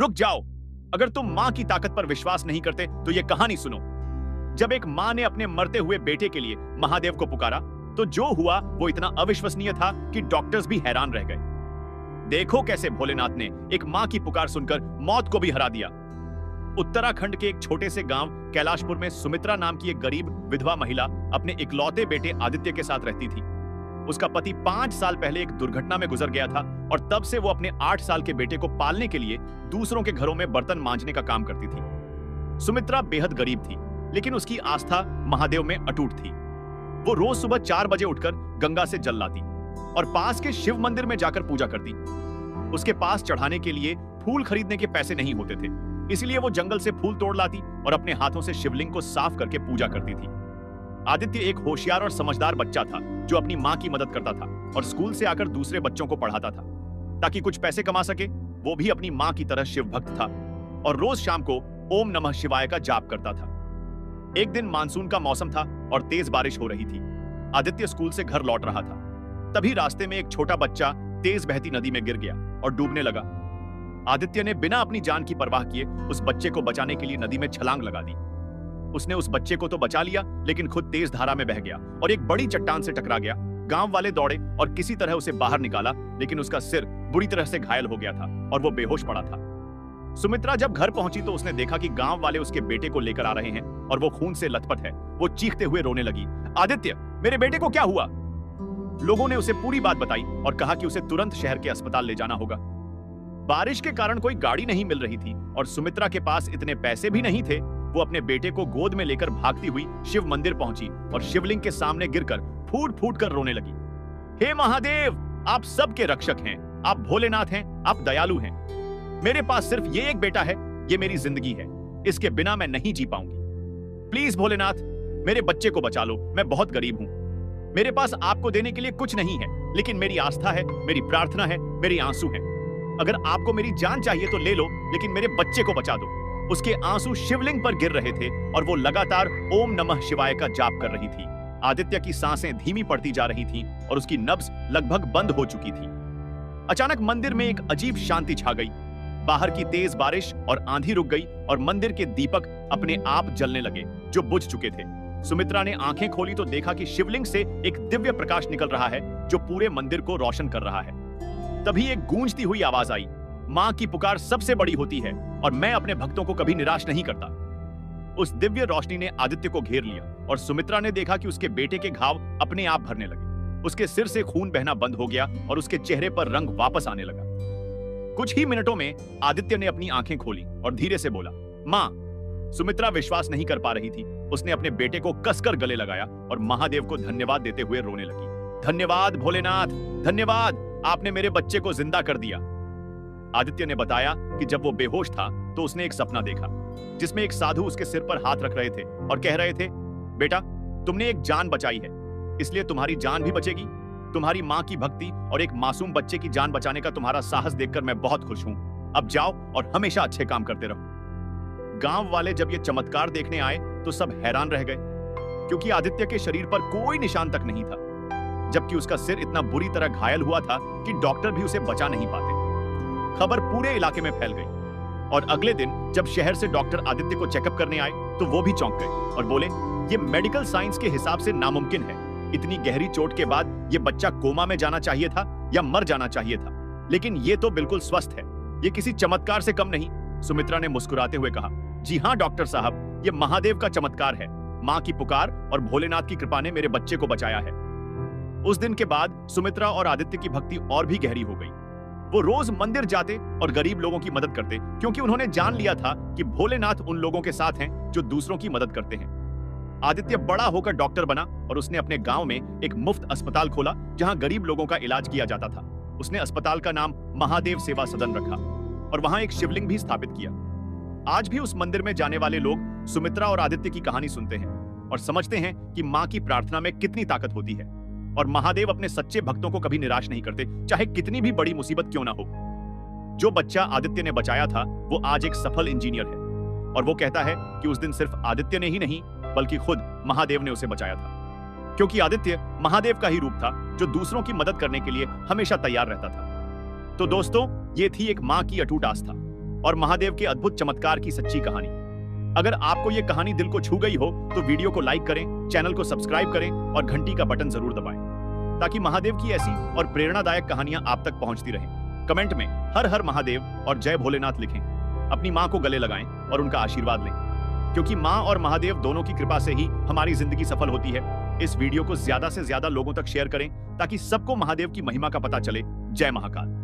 रुक जाओ। अगर तुम मां की ताकत पर विश्वास नहीं करते तो यह कहानी सुनो। जब एक मां ने अपने मरते हुए बेटे के लिए महादेव को पुकारा तो जो हुआ वो इतना अविश्वसनीय था कि डॉक्टर्स भी हैरान रह गए। देखो कैसे भोलेनाथ ने एक मां की पुकार सुनकर मौत को भी हरा दिया। उत्तराखंड के एक छोटे से गांव कैलाशपुर में सुमित्रा नाम की एक गरीब विधवा महिला अपने इकलौते बेटे आदित्य के साथ रहती थी। उसका पति 5 साल पहले एक दुर्घटना में गुजर गया था और तब से वो अपने 8 साल के बेटे को पालने के लिए दूसरों के घरों में बर्तन मांजने का काम करती थी। सुमित्रा बेहद गरीब थी, लेकिन उसकी आस्था महादेव में अटूट थी। वो रोज सुबह 4 बजे उठकर गंगा से जल लाती और पास के शिव मंदिर में जाकर पूजा करती। उसके पास चढ़ाने के लिए फूल खरीदने के पैसे नहीं होते थे, इसलिए वो जंगल से फूल तोड़ लाती और अपने हाथों से शिवलिंग को साफ करके पूजा करती थी। आदित्य एक होशियार और समझदार बच्चा था जो अपनी मां की मदद करता था और स्कूल से आकर दूसरे बच्चों को पढ़ाता था ताकि कुछ पैसे कमा सके। वो भी अपनी मां की तरह शिव भक्त था और रोज शाम को ओम नमः शिवाय का जाप करता था। एक दिन मानसून का मौसम था और तेज बारिश हो रही थी। आदित्य स्कूल से घर लौट रहा था, तभी रास्ते में एक छोटा बच्चा तेज बहती नदी में गिर गया और डूबने लगा। आदित्य ने बिना अपनी जान की परवाह किए उस बच्चे को बचाने के लिए नदी में छलांग लगा दी। उसने उस बच्चे को तो बचा लिया, लेकिन खुद तेज धारा में बह गया और एक बड़ी चट्टान से टकरा गया। गांव वाले दौड़े और किसी तरह उसे बाहर निकाला, लेकिन उसका सिर बुरी तरह से घायल हो गया था और वो बेहोश पड़ा था। सुमित्रा जब घर पहुंची तो उसने देखा कि गांव वाले उसके बेटे को लेकर आ रहे हैं और वो खून से लथपथ है। वो चीखते हुए रोने लगी, आदित्य, मेरे बेटे को क्या हुआ? लोगों ने उसे पूरी बात बताई और कहा कि उसे तुरंत शहर के अस्पताल ले जाना होगा। बारिश के कारण कोई गाड़ी नहीं मिल रही थी और सुमित्रा के पास इतने पैसे भी नहीं थे। वो अपने बेटे को गोद में लेकर भागती हुई शिव मंदिर पहुंची और शिवलिंग के सामने गिरकर फूट फूट कर रोने लगी। हे महादेव, आप सबके रक्षक हैं, आप भोलेनाथ हैं, आप दयालु हैं। मेरे पास सिर्फ ये एक बेटा है, ये मेरी जिंदगी है, इसके बिना मैं नहीं जी पाऊंगी। प्लीज भोलेनाथ, मेरे बच्चे को बचा लो, मैं बहुत गरीब हूं। मेरे पास आपको देने के लिए कुछ नहीं है, लेकिन मेरी आस्था है, मेरी प्रार्थना है, मेरी आंसू है। अगर आपको मेरी जान चाहिए तो ले लो, लेकिन मेरे बच्चे को बचा दो। उसके आंसू शिवलिंग पर गिर रहे थे और वो लगातार ओम नमः शिवाय का जाप कर रही थी। आदित्य की सांसें धीमी पड़ती जा रही थीं और उसकी नब्ज लगभग बंद हो चुकी थी। अचानक मंदिर में एक अजीब शांति छा गई। बाहर की तेज बारिश और आंधी रुक गई और मंदिर के दीपक अपने आप जलने लगे जो बुझ चुके थे। सुमित्रा ने आंखें खोली तो देखा कि शिवलिंग से एक दिव्य प्रकाश निकल रहा है जो पूरे मंदिर को रोशन कर रहा है। तभी एक गूंजती हुई आवाज आई, मां की पुकार सबसे बड़ी होती है और मैं अपने भक्तों को कभी निराश नहीं करता। उस दिव्य रोशनी ने आदित्य को घेर लिया और सुमित्रा ने देखा कि उसके बेटे के घाव अपने आप भरने लगे। उसके सिर से खून बहना बंद हो गया और उसके चेहरे पर रंग वापस आने लगा। कुछ ही मिनटों में आदित्य ने अपनी आंखें खोली और धीरे से बोला, मां। सुमित्रा विश्वास नहीं कर पा रही थी। उसने अपने बेटे को कसकर गले लगाया और महादेव को धन्यवाद देते हुए रोने लगी। धन्यवाद भोलेनाथ, धन्यवाद, आपने मेरे बच्चे को जिंदा कर दिया। आदित्य ने बताया कि जब वो बेहोश था तो उसने एक सपना देखा जिसमें एक साधु उसके सिर पर हाथ रख रहे थे और कह रहे थे, बेटा, तुमने एक जान बचाई है, इसलिए तुम्हारी जान भी बचेगी। तुम्हारी मां की भक्ति और एक मासूम बच्चे की जान बचाने का तुम्हारा साहस देखकर मैं बहुत खुश हूं। अब जाओ और हमेशा अच्छे काम करते रहो। गांव वाले जब ये चमत्कार देखने आए तो सब हैरान रह गए, क्योंकि आदित्य के शरीर पर कोई निशान तक नहीं था, जबकि उसका सिर इतना बुरी तरह घायल हुआ था कि डॉक्टर भी उसे बचा नहीं पाते। खबर पूरे इलाके में फैल गई और अगले दिन जब शहर से डॉक्टर आदित्य को चेकअप करने आए तो वो भी चौंक गए और बोले, ये मेडिकल साइंस के हिसाब से नामुमकिन है। इतनी गहरी चोट के बाद ये बच्चा कोमा में जाना चाहिए था या मर जाना चाहिए था, लेकिन ये तो बिल्कुल स्वस्थ है। ये किसी चमत्कार से कम नहीं। सुमित्रा ने मुस्कुराते हुए कहा, जी हाँ डॉक्टर साहब, ये महादेव का चमत्कार है। मां की पुकार और भोलेनाथ की कृपा ने मेरे बच्चे को बचाया है। उस दिन के बाद सुमित्रा और आदित्य की भक्ति और भी गहरी हो गई। वो रोज मंदिर जाते और गरीब लोगों की मदद करते, क्योंकि उन्होंने जान लिया था कि भोलेनाथ उन लोगों के साथ हैं जो दूसरों की मदद करते हैं। आदित्य बड़ा होकर डॉक्टर बना और उसने अपने गांव में एक मुफ्त अस्पताल खोला जहां गरीब लोगों का इलाज किया जाता था। उसने अस्पताल का नाम महादेव सेवा सदन रखा और वहां एक शिवलिंग भी स्थापित किया। आज भी उस मंदिर में जाने वाले लोग सुमित्रा और आदित्य की कहानी सुनते हैं और समझते हैं कि मां की प्रार्थना में कितनी ताकत होती है और महादेव अपने सच्चे भक्तों को कभी निराश नहीं करते, चाहे कितनी भी बड़ी मुसीबत क्यों ना हो। जो बच्चा आदित्य ने बचाया था वो आज एक सफल इंजीनियर है और वो कहता है कि उस दिन सिर्फ आदित्य ने ही नहीं बल्कि खुद महादेव ने उसे बचाया था, क्योंकि आदित्य महादेव का ही रूप था जो दूसरों की मदद करने के लिए हमेशा तैयार रहता था। तो दोस्तों, ये थी एक मां की अटूट आस्था। और महादेव के अद्भुत चमत्कार की सच्ची कहानी। अगर आपको ये कहानी दिल को छू गई हो तो वीडियो को लाइक करें, चैनल को सब्सक्राइब करें और घंटी का बटन जरूर दबाएं ताकि महादेव की ऐसी और प्रेरणादायक कहानियां आप तक पहुंचती रहें। कमेंट में हर हर महादेव और जय भोलेनाथ लिखें। अपनी मां को गले लगाएं और उनका आशीर्वाद लें, क्योंकि मां और महादेव दोनों की कृपा से ही हमारी जिंदगी सफल होती है। इस वीडियो को ज्यादा से ज्यादा लोगों तक शेयर करें ताकि सबको महादेव की महिमा का पता चले। जय महाकाल।